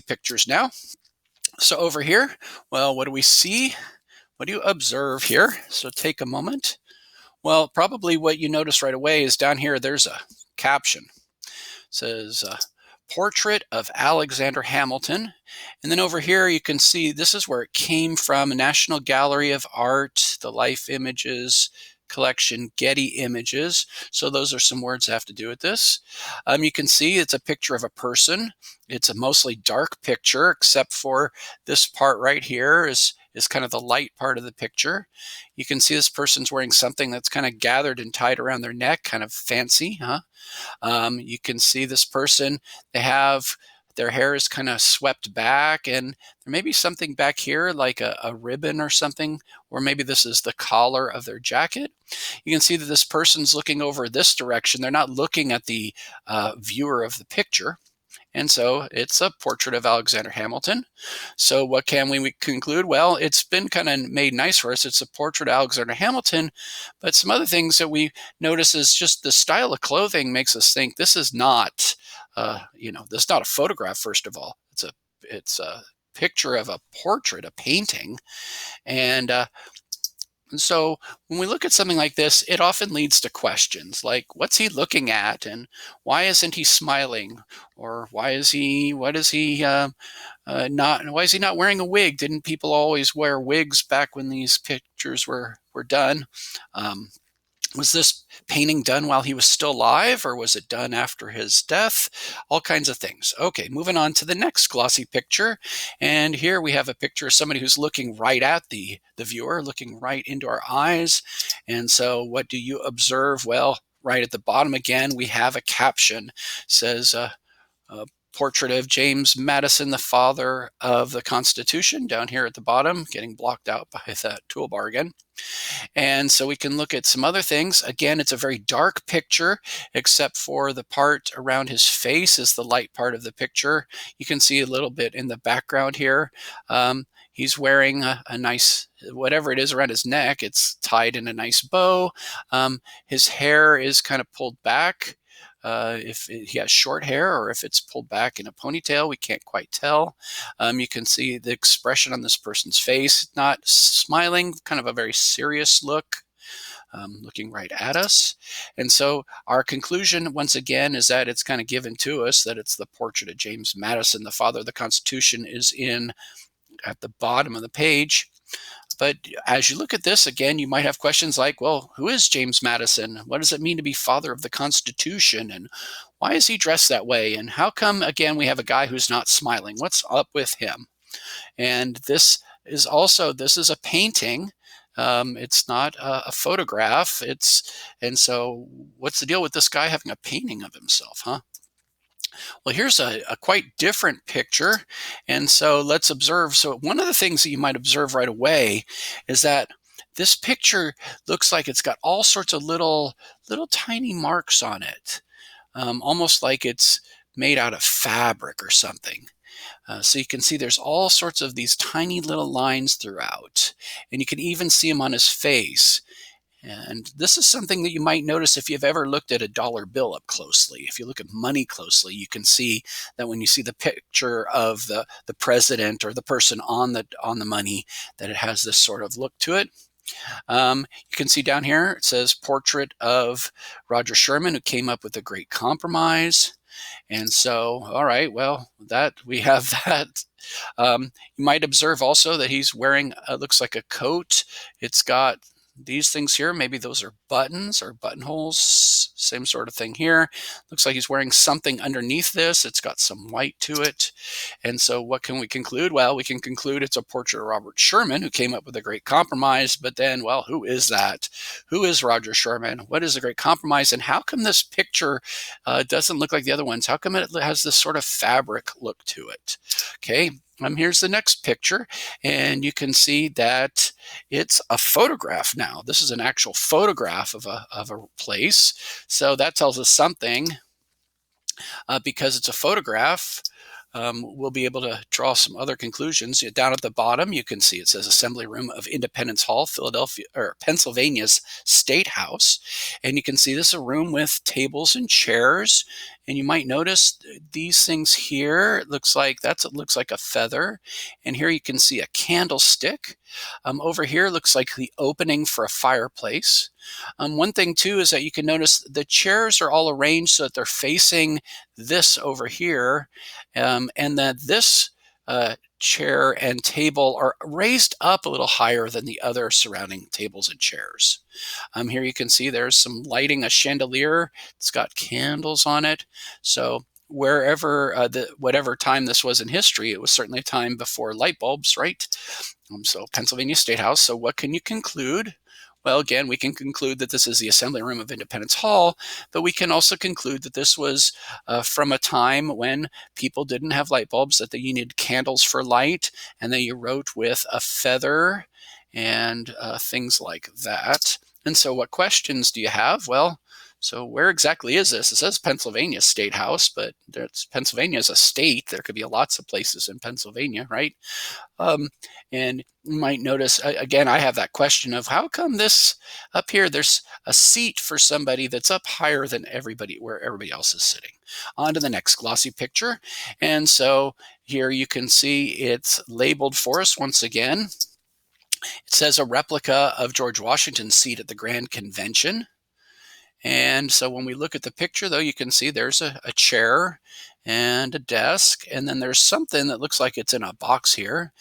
pictures now. So over here, well, what do we see? What do you observe here? So take a moment. Well, probably what you notice right away is down here, there's a caption. It says, Portrait of Alexander Hamilton. And then over here, you can see this is where it came from, National Gallery of Art, the Life Images collection, Getty Images. So those are some words that have to do with this. You can see it's a picture of a person. It's a mostly dark picture, except for this part right here is kind of the light part of the picture. You can see this person's wearing something that's kind of gathered and tied around their neck, kind of fancy, huh? You can see this person, their hair is kind of swept back, and there may be something back here like a ribbon or something, or maybe this is the collar of their jacket. You can see that this person's looking over this direction. They're not looking at the viewer of the picture. And so it's a portrait of Alexander Hamilton. So what can we conclude? Well, it's been kind of made nice for us. It's a portrait of Alexander Hamilton, but some other things that we notice is just the style of clothing makes us think this is not, this is not a photograph. First of all, it's a picture of a portrait, a painting, and so when we look at something like this, it often leads to questions like, what's he looking at? And why isn't he smiling? Or why is he not wearing a wig? Didn't people always wear wigs back when these pictures were done? Was this painting done while he was still alive, or was it done after his death? All kinds of things. Okay, moving on to the next glossy picture. And here we have a picture of somebody who's looking right at the viewer, looking right into our eyes. And so what do you observe? Well, right at the bottom again, we have a caption. It says, portrait of James Madison, the father of the Constitution, down here at the bottom, getting blocked out by that toolbar again. And so we can look at some other things. Again, it's a very dark picture, except for the part around his face is the light part of the picture. You can see a little bit in the background here. He's wearing a nice, whatever it is around his neck, it's tied in a nice bow. His hair is kind of pulled back. If he has short hair or if it's pulled back in a ponytail, we can't quite tell. You can see the expression on this person's face, not smiling, kind of a very serious look, looking right at us. And so our conclusion, once again, is that it's kind of given to us that it's the portrait of James Madison, the father of the Constitution, is at the bottom of the page. But as you look at this, again, you might have questions like, well, who is James Madison? What does it mean to be father of the Constitution? And why is he dressed that way? And how come, again, we have a guy who's not smiling? What's up with him? And this is a painting. It's not a photograph. And so what's the deal with this guy having a painting of himself, huh? Well, here's a quite different picture. And so let's observe. So one of the things that you might observe right away is that this picture looks like it's got all sorts of little tiny marks on it, almost like it's made out of fabric or something. So you can see there's all sorts of these tiny little lines throughout, and you can even see them on his face. And this is something that you might notice if you've ever looked at a dollar bill up closely. If you look at money closely, you can see that when you see the picture of the president or the person on the money, that it has this sort of look to it. You can see down here, it says portrait of Roger Sherman, who came up with the Great Compromise. And so, all right, well, we have that. You might observe also that he's wearing, looks like a coat. It's got these things here, maybe those are buttons or buttonholes, same sort of thing here. Looks like he's wearing something underneath this. It's got some white to it. And so what can we conclude? Well, we can conclude it's a portrait of Robert Sherman, who came up with the Great Compromise. But then, well, who is that? Who is Roger Sherman? What is the Great Compromise? And how come this picture doesn't look like the other ones? How come it has this sort of fabric look to it? Okay. Here's the next picture, and you can see that it's a photograph now. This is an actual photograph of a place. So that tells us something. Because it's a photograph, we'll be able to draw some other conclusions. Down at the bottom, you can see it says Assembly Room of Independence Hall, Philadelphia, or Pennsylvania's State House. And you can see this is a room with tables and chairs. And you might notice these things here, it looks like it looks like a feather. And here you can see a candlestick. Over here looks like the opening for a fireplace. One thing too is that you can notice the chairs are all arranged so that they're facing this over here, and that this chair and table are raised up a little higher than the other surrounding tables and chairs. Here you can see there's some lighting, a chandelier. It's got candles on it. So wherever, whatever time this was in history, it was certainly a time before light bulbs, right? So Pennsylvania State House. So what can you conclude? Well, again, we can conclude that this is the assembly room of Independence Hall, but we can also conclude that this was from a time when people didn't have light bulbs, that you needed candles for light, and that you wrote with a feather and things like that. And so what questions do you have? Well, so where exactly is this? It says Pennsylvania State House, but Pennsylvania is a state. There could be lots of places in Pennsylvania, right? And you might notice, again, I have that question of how come this up here, there's a seat for somebody that's up higher than everybody, where everybody else is sitting. On to the next glossy picture. And so here you can see it's labeled for us once again. It says a replica of George Washington's seat at the Grand Convention. And so when we look at the picture, though, you can see there's a chair and a desk, and then there's something that looks like it's in a box here.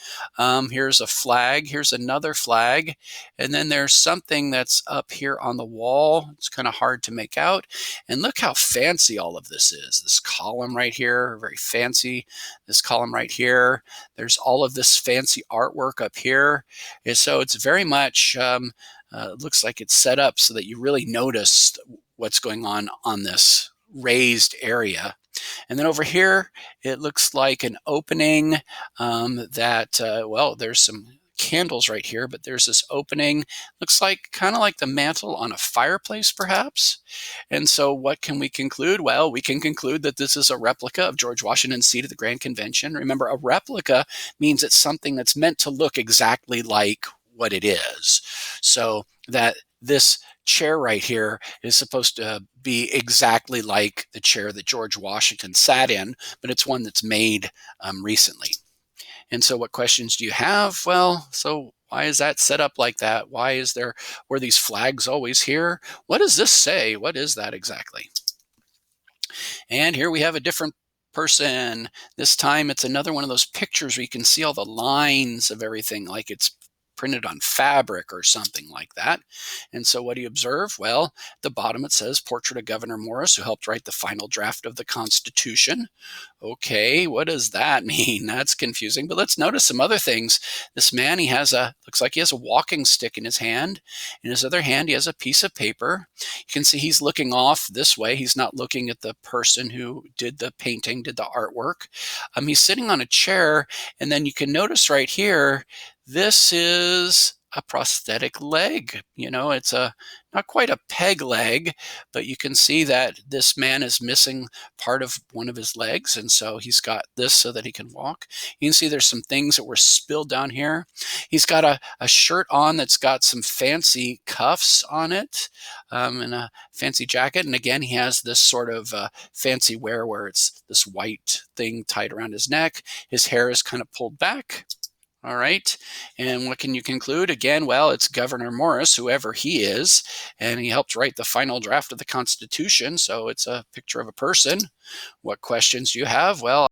Here's a flag, here's another flag, and then there's something that's up here on the wall. It's kind of hard to make out. And look how fancy all of this is. This column right here, very fancy. This column right here. There's all of this fancy artwork up here. And so it's very much it looks like it's set up so that you really notice what's going on this raised area. And then over here, it looks like an opening well, there's some candles right here, but there's this opening. Looks like kind of like the mantle on a fireplace, perhaps. And so what can we conclude? Well, we can conclude that this is a replica of George Washington's seat at the Grand Convention. Remember, a replica means it's something that's meant to look exactly like what it is. So that this chair right here is supposed to be exactly like the chair that George Washington sat in, but it's one that's made recently. And so what questions do you have? Well, so why is that set up like that? Were these flags always here? What does this say? What is that exactly? And here we have a different person. This time it's another one of those pictures where you can see all the lines of everything, like it's printed on fabric or something like that. And so what do you observe? Well, at the bottom it says portrait of Gouverneur Morris, who helped write the final draft of the Constitution. Okay, what does that mean? That's confusing, but let's notice some other things. This man, looks like he has a walking stick in his hand. In his other hand, he has a piece of paper. You can see he's looking off this way. He's not looking at the person who did the painting, did the artwork. He's sitting on a chair, and then you can notice right here, this is a prosthetic leg. It's not quite a peg leg, but you can see that this man is missing part of one of his legs, and so he's got this so that he can walk. You can see there's some things that were spilled down here. He's got a shirt on that's got some fancy cuffs on it, and a fancy jacket. And again, he has this sort of fancy wear where it's this white thing tied around his neck. His hair is kind of pulled back. All right. And what can you conclude? Again, well, it's Gouverneur Morris, whoever he is, and he helped write the final draft of the Constitution. So it's a picture of a person. What questions do you have? Well,